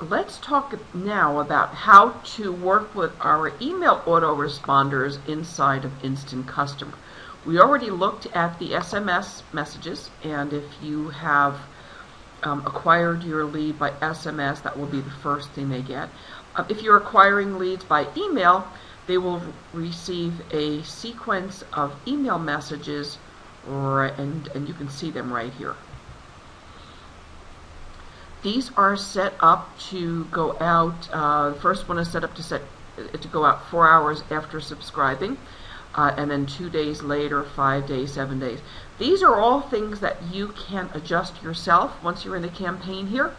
let's talk now about how to work with our email autoresponders inside of Instant Customer. We already looked at the SMS messages, and if you have acquired your lead by SMS, that will be the first thing they get. If you're acquiring leads by email, they will receive a sequence of email messages, and you can see them right here. These are set up to go out. The first one is set up to go out 4 hours after subscribing, and then 2 days later, 5 days, 7 days. These are all things that you can adjust yourself once you're in the campaign here.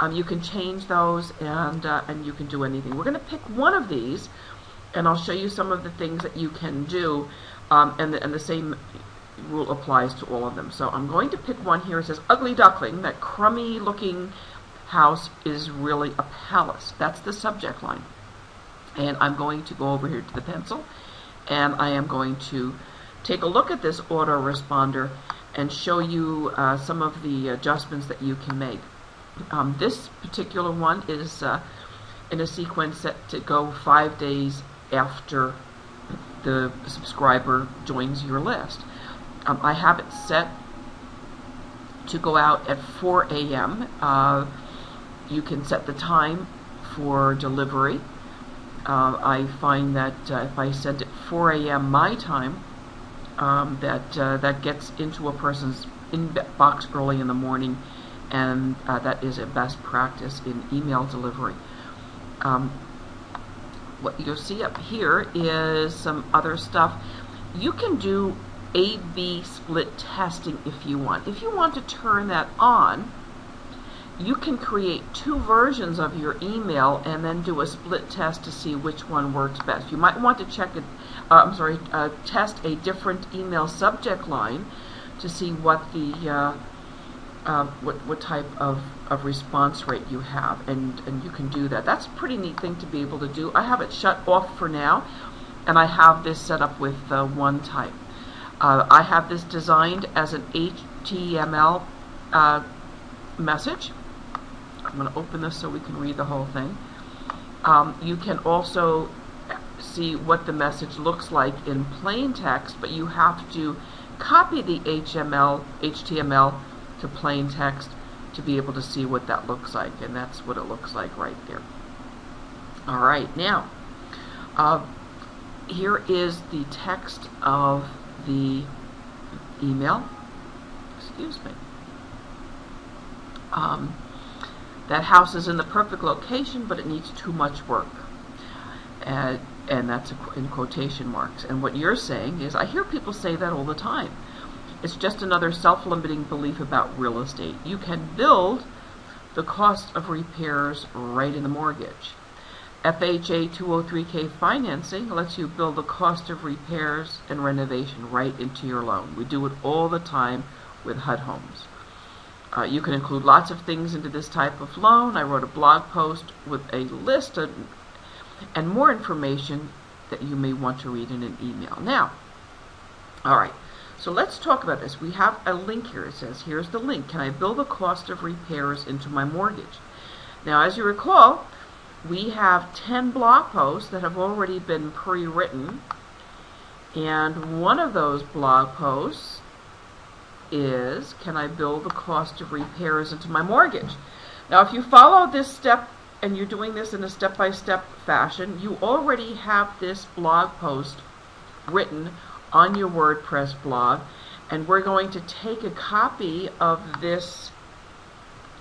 You can change those, and you can do anything. We're going to pick one of these, and I'll show you some of the things that you can do, and the same rule applies to all of them. So I'm going to pick one here. It says, "Ugly duckling, that crummy looking house is really a palace." That's the subject line. And I'm going to go over here to the pencil, and I am going to take a look at this autoresponder and show you some of the adjustments that you can make. This particular one is in a sequence set to go 5 days after the subscriber joins your list. I have it set to go out at 4 a.m. You can set the time for delivery. I find that if I send it 4 a.m. my time, that gets into a person's inbox early in the morning, and that is a best practice in email delivery. What you'll see up here is some other stuff. You can do A/B split testing if you want. If you want to turn that on, you can create 2 versions of your email and then do a split test to see which one works best. You might want to test a different email subject line to see what the what type of response rate you have, and you can do that. That's a pretty neat thing to be able to do. I have it shut off for now, and I have this set up with one type. I have this designed as an HTML message. I'm going to open this so we can read the whole thing. You can also see what the message looks like in plain text, but you have to copy the HTML to plain text to be able to see what that looks like, and that's what it looks like right there. All right, now here is the text of the email. Excuse me. That house is in the perfect location, but it needs too much work. And that's in quotation marks. And what you're saying is, I hear people say that all the time. It's just another self-limiting belief about real estate. You can build the cost of repairs right in the mortgage. FHA 203K financing lets you build the cost of repairs and renovation right into your loan. We do it all the time with HUD homes. You can include lots of things into this type of loan. I wrote a blog post with a list and more information that you may want to read in an email. Now, all right, so let's talk about this. We have a link here. It says, here's the link. Can I build the cost of repairs into my mortgage? Now, as you recall, we have 10 blog posts that have already been pre-written, and one of those blog posts is, can I build the cost of repairs into my mortgage? Now, if you follow this step and you're doing this in a step-by-step fashion, you already have this blog post written on your WordPress blog, and we're going to take a copy of this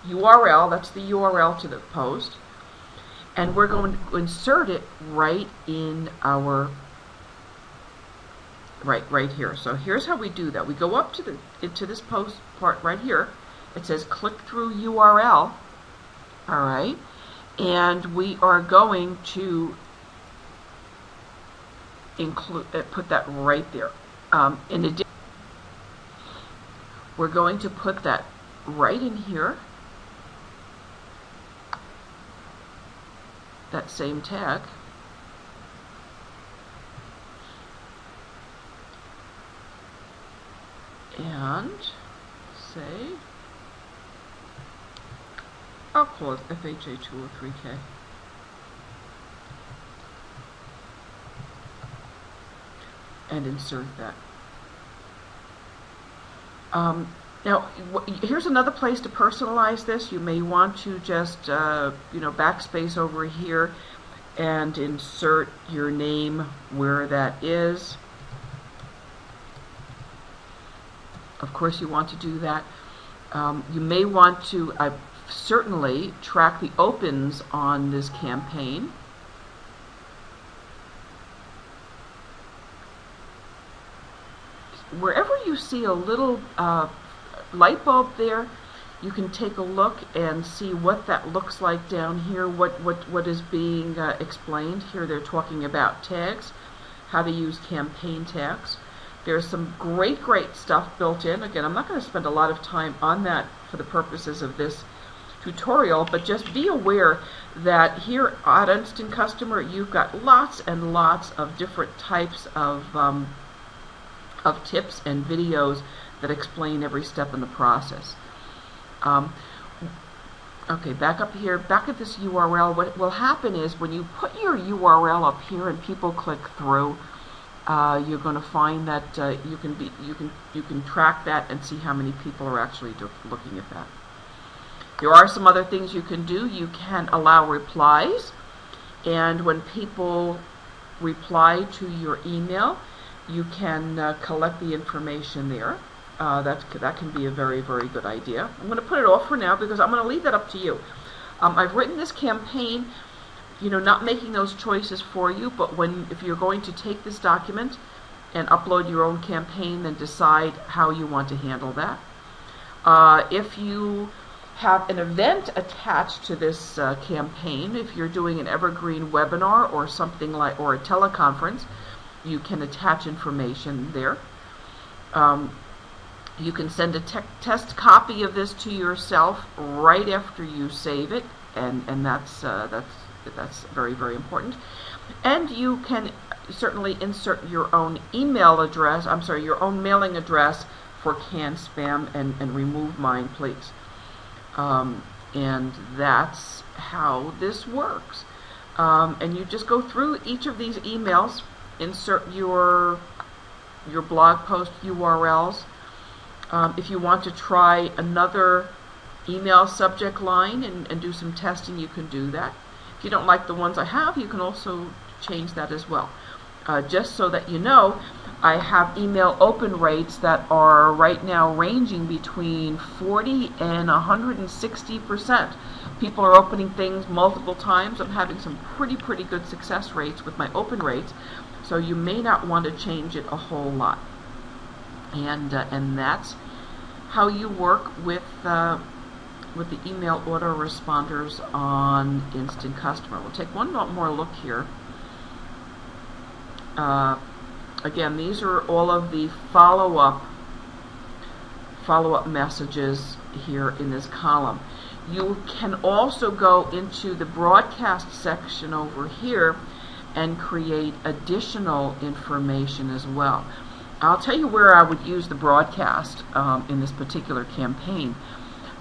URL, that's the URL to the post, and we're going to insert it right in our right here. So here's how we do that. We go up to this post part right here. It says click through URL. All right, and we are going to put that right there. In addition, we're going to put that right in here. That same tag. And say I'll call it FHA203K. And insert that. Now, here's another place to personalize this. You may want to just, backspace over here and insert your name where that is. Of course, you want to do that. You may want to certainly track the opens on this campaign. Wherever you see a little light bulb there, you can take a look and see what that looks like down here, what is being explained. Here they're talking about tags, how to use campaign tags. There's some great stuff built in. Again, I'm not going to spend a lot of time on that for the purposes of this tutorial, but just be aware that here at Instant Customer, you've got lots and lots of different types of tips and videos that explain every step in the process. Okay, back up here, back at this URL, what will happen is when you put your URL up here and people click through, you're going to find that you can track that and see how many people are actually looking at that. There are some other things you can do. You can allow replies, and when people reply to your email, you can collect the information there. That can be a very good idea. I'm going to put it off for now because I'm going to leave that up to you. I've written this campaign, not making those choices for you, but if you're going to take this document and upload your own campaign, then decide how you want to handle that. If you have an event attached to this campaign, if you're doing an evergreen webinar or something like, or a teleconference, you can attach information there. You can send a test copy of this to yourself right after you save it, and that's very important. And you can certainly insert your own email address, your own mailing address for canned spam, and remove mine, please. And that's how this works. And you just go through each of these emails, insert your blog post URLs. If you want to try another email subject line and do some testing, you can do that. If you don't like the ones I have, you can also change that as well. Just so that you know, I have email open rates that are right now ranging between 40 and 160%. People are opening things multiple times. I'm having some pretty good success rates with my open rates, so you may not want to change it a whole lot. And that's how you work with the email autoresponders on Instant Customer. We'll take one more look here. Again, these are all of the follow-up messages here in this column. You can also go into the broadcast section over here and create additional information as well. I'll tell you where I would use the broadcast in this particular campaign.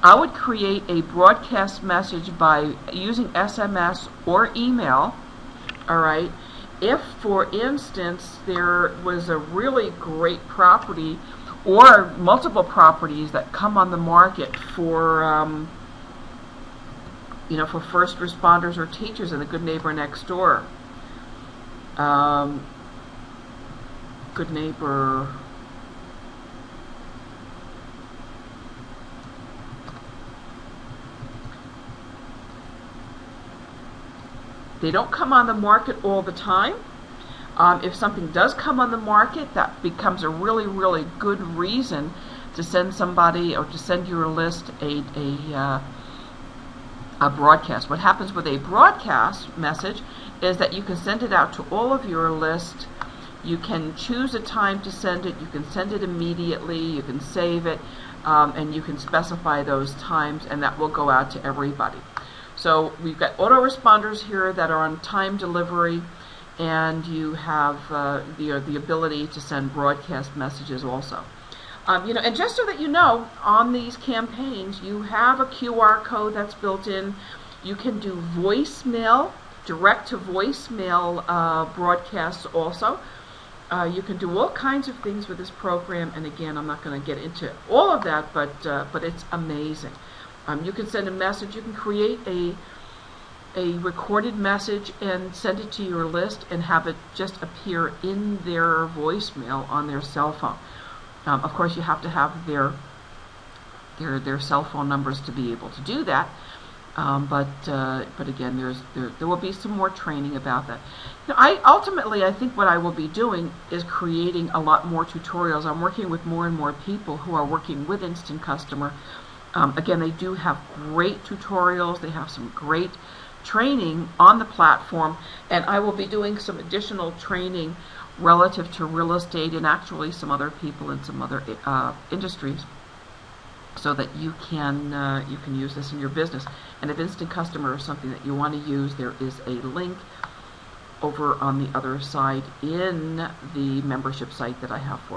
I would create a broadcast message by using SMS or email, all right? If, for instance, there was a really great property or multiple properties that come on the market for, for first responders or teachers in the Good Neighbor Next Door. Good Neighbor, they don't come on the market all the time. If something does come on the market, that becomes a really good reason to send somebody or to send your list a broadcast. What happens with a broadcast message is that you can send it out to all of your list. You can choose a time to send it. You can send it immediately. You can save it, and you can specify those times, and that will go out to everybody. So we've got autoresponders here that are on time delivery, and you have the ability to send broadcast messages also. And just so that you know, on these campaigns, you have a QR code that's built in. You can do voicemail, direct to voicemail broadcasts also. You can do all kinds of things with this program, and again, I'm not going to get into all of that, but it's amazing. You can send a message. You can create a recorded message and send it to your list and have it just appear in their voicemail on their cell phone. Of course, you have to have their cell phone numbers to be able to do that. But again, there will be some more training about that. Now, I think what I will be doing is creating a lot more tutorials. I'm working with more and more people who are working with Instant Customer. Again, they do have great tutorials. They have some great training on the platform, and I will be doing some additional training relative to real estate and actually some other people in some other industries, so that you can use this in your business. And if Instant Customer is something that you want to use, there is a link over on the other side in the membership site that I have for you.